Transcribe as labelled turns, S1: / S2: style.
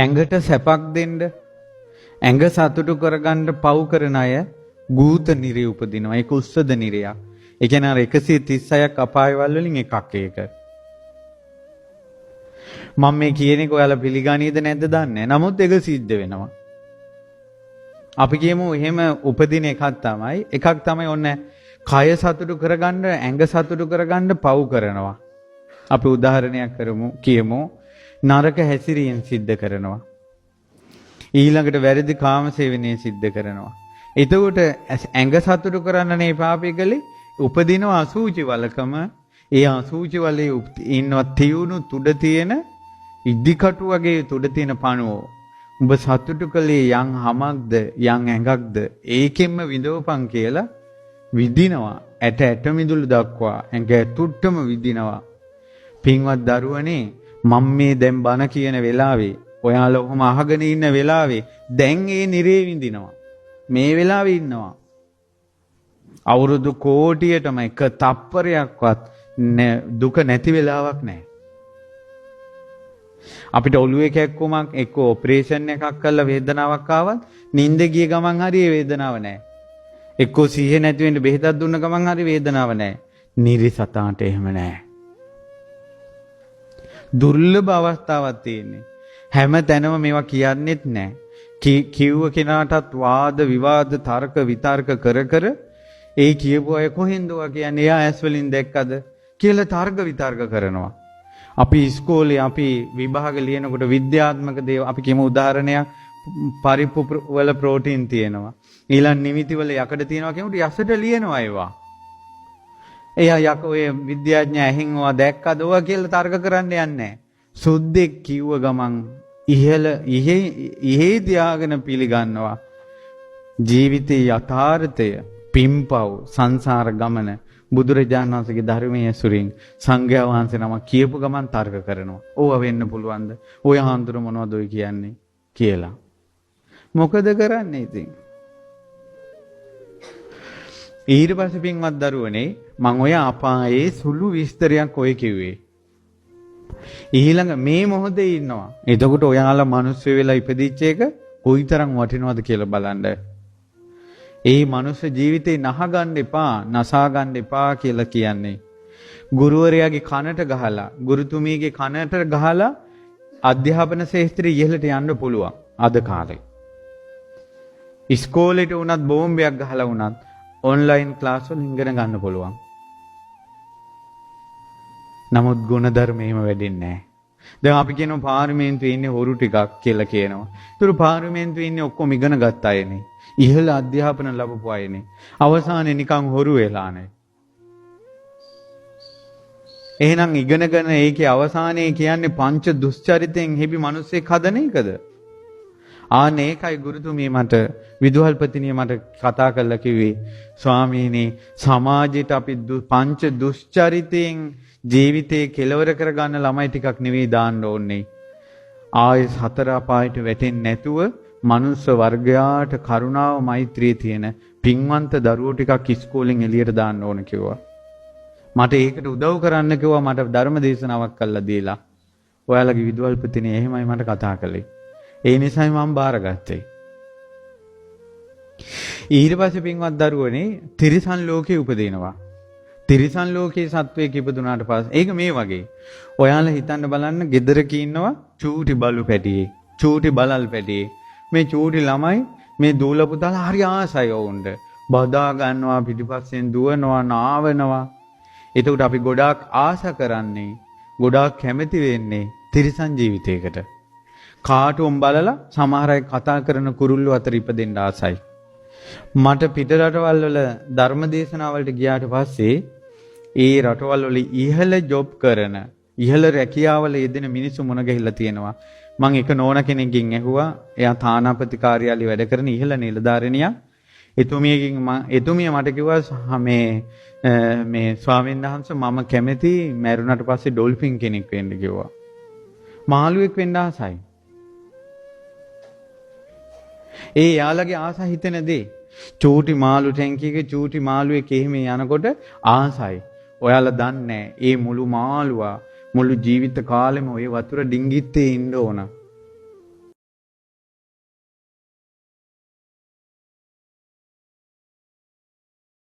S1: ඇඟට සැපක් දෙන්න, ඇඟ සතුටු කරගන්න පව් කරන අය ගූත නිරේ උපදිනවා. ඒක උස්සද නිරයක්. ඒ කියන්නේ අර 136ක් අපායවල වලින් එකක් ඒක. මම මේ කියන එක ඔයාලා පිළිගනීද නැද්ද දන්නේ නැහැ. නමුත් ඒක සිද්ධ වෙනවා. අපි කියමු එහෙම උපදින එකක් තමයි ඔන්න කය සතුටු කරගන්න, ඇඟ සතුටු කරගන්න පව් කරනවා. අපි උදාහරණයක් කියමු නරක හැසිරීම සිද්ධ කරනවා. ඊළඟට වැරදි කාමසේවනයේ සිද්ධ කරනවා. එතකොට ඇඟ සතුටු කරන්න නේ පාපය කළේ. උපදිනවා අසූචි වලකම. ඒ අසූචි වලේ ඉන්නවා තියුණු තුඩ තියෙන ඉදිකටු වගේ තුඩ තියෙන පණුවෝ. උඹ සතුටු කළේ යම් හමක්ද යම් ඇඟක්ද ඒකෙන්ම විඳවපන් කියලා විදිනවා. ඇට මිදුළු දක්වා ඇඟ ඇතුට්ටම විදිනවා. පින්වත් දරුවනේ මම මේ දැන් බණ කියන වෙලාවේ ඔයාලා ඔහොම අහගෙන ඉන්න වෙලාවේ දැන් ඒ නිරේ විඳිනවා. මේ වෙලාවේ ඉන්නවා. අවුරුදු කෝටියටම එක තප්පරයක්වත් දුක නැති වෙලාවක් නැහැ. අපිට ඔළුවේ කැක්කුමක් එක්ක ඔපරේෂන් එකක් කරලා වේදනාවක් ආවත් නිින්ද ගිය ගමන් හරි ඒ වේදනාව නැහැ. එක්කෝ සිහිය නැති වෙන්න බෙහෙතක් දුන්න ගමන් හරි වේදනාව නැහැ. නිරිසතාට එහෙම නැහැ. දුර්ලභ අවස්ථාවක් තියෙන්නේ. හැම තැනම මේවා කියන්නෙත් නැහැ. කිව්ව කෙනාටත් වාද විවාද තර්ක විතර්ක කර ඒ කියපු අය කොහෙන්ද කියන්නේ එයා ඇස් වලින් දැක්කද කියලා තර්ක විතර්ක කරනවා. අපි ඉස්කෝලේ අපි විභාග ලියනකොට විද්‍යාත්මක දේව අපි කියමු උදාහරණයක් පරිප්පු වල ප්‍රෝටීන් තියෙනවා. ඊළඟ නිමිති වල යකඩ තියෙනවා කියමුට යසට ලියනවා ඒවා. එයා ඔය විද්‍යාඥයා ඇහෙන් ඔයා දැක්කද ඔයා කියලා තර්ක කරන්න යන්නේ නැහැ. සුද්දෙක් කිව්ව ගමන් ඉහි තියාගෙන පිළිගන්නවා. ජීවිතයේ යථාර්ථය පිම්පව් සංසාර ගමන බුදුරජාණන් වහන්සේගේ ධර්මයේ ඇසුරින් සංඝයා වහන්සේ නම කියපු ගමන් තර්ක කරනවා. ඕවා වෙන්න පුළුවන්ද? ඔය හාමුදුර මොනවද ඔය කියන්නේ කියලා. මොකද කරන්නේ ඉතින්? ඊට පස්සේ පින්වත් දරුවනේ මම ඔය අපායේ සුළු විස්තරයක් ඔය කිව්වේ. ඊළඟ මේ මොහොතේ ඉන්නවා. එතකොට ඔයාලා මිනිස්සු වෙලා ඉපදිච්ච එක කොයිතරම් වටිනවද කියලා බලන්න. ඒ මනුස්ස ජීවිතේ නහගන්න එපා, නසා ගන්න එපා කියලා කියන්නේ. ගුරුවරයාගේ කනට ගහලා, ගුරුතුමියගේ කනට ගහලා අධ්‍යාපන ශාස්ත්‍රයේ ඉහළට යන්න පුළුවන් අද කාලේ. ඉස්කෝලේට වුණත් බෝම්බයක් ගහලා වුණත් ඔන්ලයින් ක්ලාස් වලින් ඉගෙන ගන්න පුළුවන්. නමුත් ගුණධර්ම එහෙම වැඩින්නේ නැහැ. දැන් අපි කියනවා පාර්ලිමේන්තුවේ ඉන්නේ හොරු ටිකක් කියලා කියනවා. ඒතර පාර්ලිමේන්තුවේ ඉන්නේ ඔක්කොම ඉගෙන ගත්ත අයනේ. ඉහළ අධ්‍යාපන ලැබපු අයනේ. අවසානයේ නිකන් හොරු වෙලා නැහැ. එහෙනම් ඉගෙනගෙන ඒකේ අවසානයේ කියන්නේ පංච දුස්චරිතෙන් හිබි මිනිස්සෙක් හදන එකද? ඒකයි ගුරුතුමිය මට විදුහල්පතිනිය මට කතා කරලා කිව්වේ ස්වාමීනි සමාජයට අපි පංච දුස්චරිතෙන් ජීවිතේ කෙලවර කරගන්න ළමයි ටිකක් නෙවෙයි දාන්න ඕනේ. ආයේ හතර අපායට වැටෙන්නේ නැතුව මනුස්ස වර්ගයාට කරුණාව මෛත්‍රිය තියෙන පින්වන්ත දරුවෝ ටිකක් ඉස්කෝලෙන් එළියට දාන්න ඕන කිව්වා. මට ඒකට උදව් කරන්න කිව්වා මට ධර්ම දේශනාවක් කළා දීලා. ඔයාලගේ විදුහල්පතිනිය එහෙමයි මට කතා කළේ. ඒ නිසායි මම බාරගත්තේ. ඊට පස්සේ පින්වත් දරුවනේ තිරිසන් ලෝකේ උපදිනවා. තිරිසන් ලෝකේ සත්වයෙක් ඉපදුනාට පස්සේ ඒක මේ වගේ. ඔයාලා හිතන්න බලන්න ගෙදරක ඉන්නවා චූටි බලු පැටියෙක්, චූටි බලල් පැටියෙක්. මේ චූටි ළමයි මේ දූල පුතාලා හරි ආසයි වුන්ට. බදා ගන්නවා පිටිපස්සෙන් දුවනවා නාවනවා. එතකොට අපි ගොඩාක් ආස කරන්නේ, ගොඩාක් කැමති වෙන්නේ තිරිසන් ජීවිතයකට. කාටුම් බලලා සමහර අය කතා කරන කුරුල්ලු අතර ඉපදෙන්න ආසයි. මට පිට රටවල් වල ධර්ම දේශනාවලට ගියාට පස්සේ ඒ රටවල් වල ඉහළ ජොබ් කරන, ඉහළ රැකියාවල යෙදෙන මිනිස්සු මුණ ගැහිලා තියෙනවා. මම එක නෝන කෙනෙක්ගෙන් ඇහුවා, එයා තානාපති කාර්යාලේ වැඩ කරන ඉහළ නිලධාරිනියක්. එතුමිය මට කිව්වා මේ ස්වාමීන් වහන්සේ මම කැමති මැරුණට පස්සේ ඩොල්ෆින් කෙනෙක් වෙන්න කිව්වා. මාළුවෙක් වෙන්න ආසයි. යාළගේ ආස හිතෙන දේ චූටි මාළු ටැංකියක චූටි මාළුවෙක් එහෙම යනකොට ආසයි. ඔයාලා දන්නේ ඒ මුළු මාළුවා මුළු ජීවිත කාලෙම ওই වතුර ඩිංගිත්තේ ඉන්න ඕන.